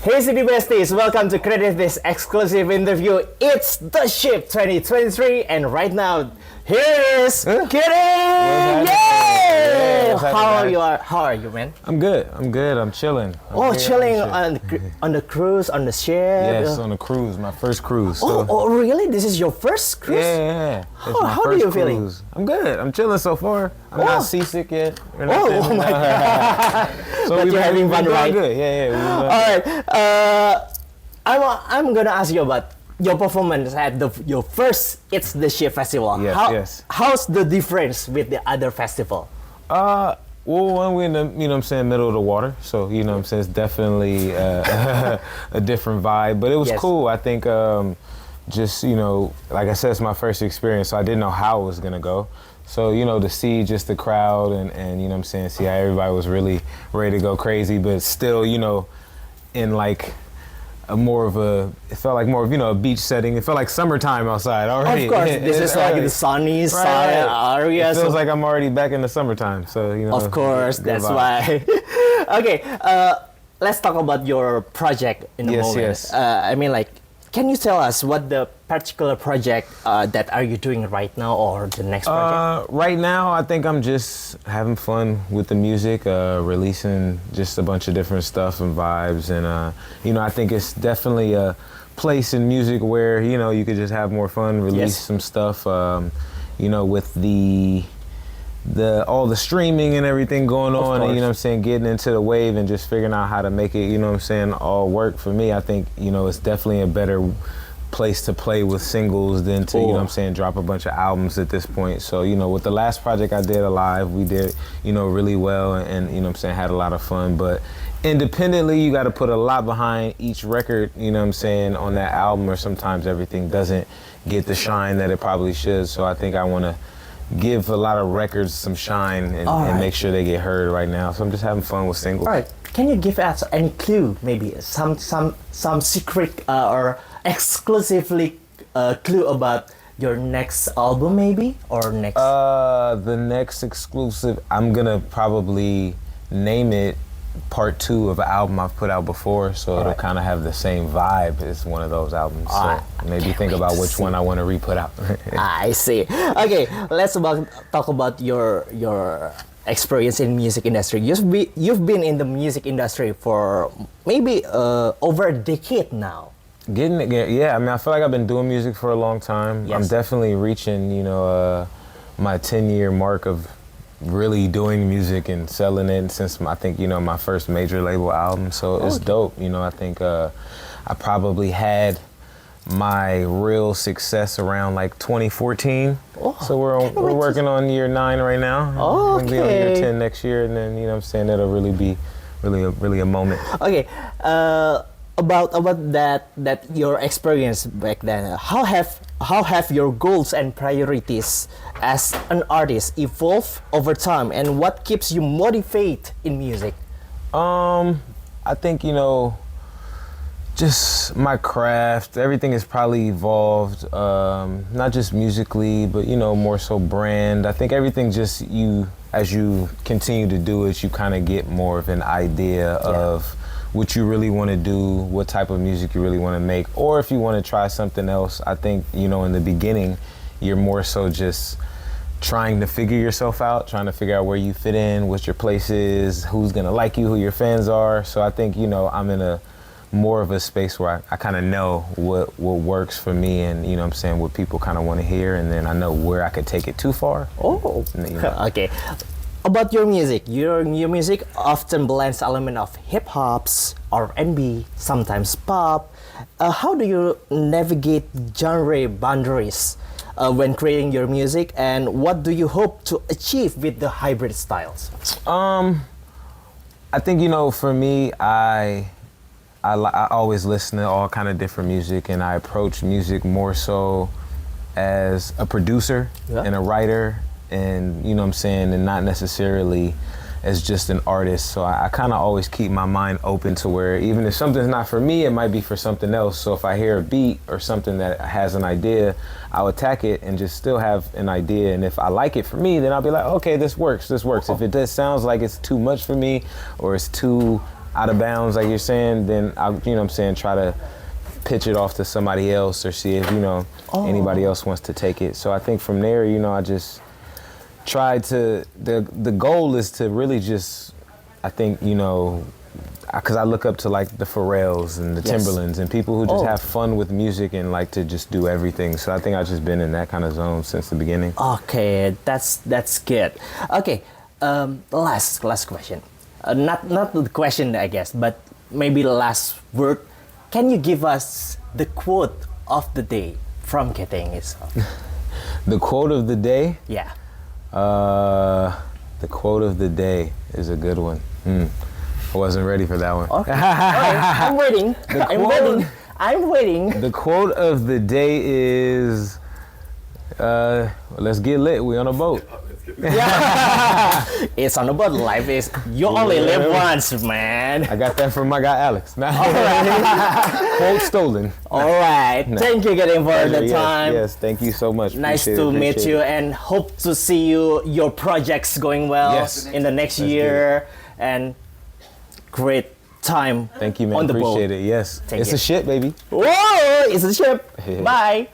Hey City Besties, welcome to CreativeDisc exclusive interview. It's The Ship 2023 and right now, here is Kitty! Yay! How are you, man? I'm good. I'm chilling. Chilling on the cruise, on the ship? Yes, on the cruise, my first cruise. So. Oh, really? This is your first cruise? Yeah. How are you feeling? I'm good. I'm chilling so far. I'm not seasick yet. Oh my God. So but you're having fun, right? Good. Yeah. All right. I'm gonna ask you about your performance at your first It's the Ship festival. Yes. How's the difference with the other festival? Well, when we're in the, middle of the water, so, it's definitely a different vibe, but it was cool. I think, just, like I said, it's my first experience, so I didn't know how it was gonna go. So, to see just the crowd and see how everybody was really ready to go crazy, but still, in like, it felt like more of, a beach setting. It felt like summertime outside already. Of course, this is like the sunny side area. It feels like I'm already back in the summertime, so, Of course, that's why. Okay, let's talk about your project in a moment. Yes. I mean, like, can you tell us what the particular project that are you doing right now or the next project? Right now, I think I'm just having fun with the music, releasing just a bunch of different stuff and vibes. And, I think it's definitely a place in music where, you could just have more fun, release some stuff, with all the streaming and everything going on, and, getting into the wave and just figuring out how to make it, all work. For me, I think, it's definitely a better place to play with singles than to, drop a bunch of albums at this point. So, with the last project I did, Alive, we did, really well and, had a lot of fun. But independently, you got to put a lot behind each record, on that album, or sometimes everything doesn't get the shine that it probably should. So I think I want to give a lot of records some shine and make sure they get heard right now. So I'm just having fun with singles. All right. Can you give us any clue, maybe some secret or exclusively clue about your next album, maybe, or next? The next exclusive, I'm gonna probably name it part 2 of an album I've put out before, so it'll kind of have the same vibe as one of those albums. So maybe think about which one I want to re-put out. I see. Okay, let's talk about your experience in music industry. You've been in the music industry for maybe over a decade now. I mean, I feel like I've been doing music for a long time. Yes. I'm definitely reaching, my 10-year mark of really doing music and selling it since I think, my first major label album. So it's dope. I think I probably had my real success around like 2014. So we're working on year 9 right now. Oh, okay. We'll be on year 10 next year, and then that'll really be really a moment. Okay. About that your experience back then, how have your goals and priorities as an artist evolved over time, and what keeps you motivated in music? I think just my craft, everything has probably evolved, not just musically, but more so brand. I think everything just as you continue to do it, you kind of get more of an idea of what you really want to do, what type of music you really want to make, or if you want to try something else. I think, in the beginning, you're more so just trying to figure yourself out, trying to figure out where you fit in, what your place is, who's going to like you, who your fans are. So I think, I'm in a more of a space where I kind of know what works for me and, what people kind of want to hear, and then I know where I could take it too far. Okay. About your music, your music often blends element of hip hops, R&B, sometimes pop. How do you navigate genre boundaries when creating your music, and what do you hope to achieve with the hybrid styles? I think for me, I always listen to all kind of different music, and I approach music more so as a producer and a writer, and and not necessarily as just an artist. So I kind of always keep my mind open to where even if something's not for me, it might be for something else. So if I hear a beat or something that has an idea, I'll attack it and just still have an idea. And if I like it for me, then I'll be like, okay, this works. If it sounds like it's too much for me or it's too out of bounds, like you're saying, then I, you know what I'm saying, try to pitch it off to somebody else or see if, you know, anybody else wants to take it. So I think from there, you know, I just try to, the goal is to really just, I think, you know, because I look up to like the Pharrells and the Timberlands and people who just have fun with music and like to just do everything. So I think I've just been in that kind of zone since the beginning. Okay, that's good. Okay, last question. Not the question, I guess, but maybe the last word. Can you give us the quote of the day from katanya itself? The quote of the day? Yeah. The quote of the day is a good one. I wasn't ready for that one. Okay. All right. I'm waiting. I'm waiting. The quote of the day is, let's get lit. We on a boat. Yeah. It's on the boat. Life is, you only live once, man. I got that from my guy Alex. Quote stolen. All right. Thank you again for the time. Yes, thank you so much. Nice to meet you and hope to see your projects going well in the next year. And great time. Thank you, man. On the Appreciate boat. it. Yes. Thank it's you. a ship, baby. Whoa, it's a ship. Bye.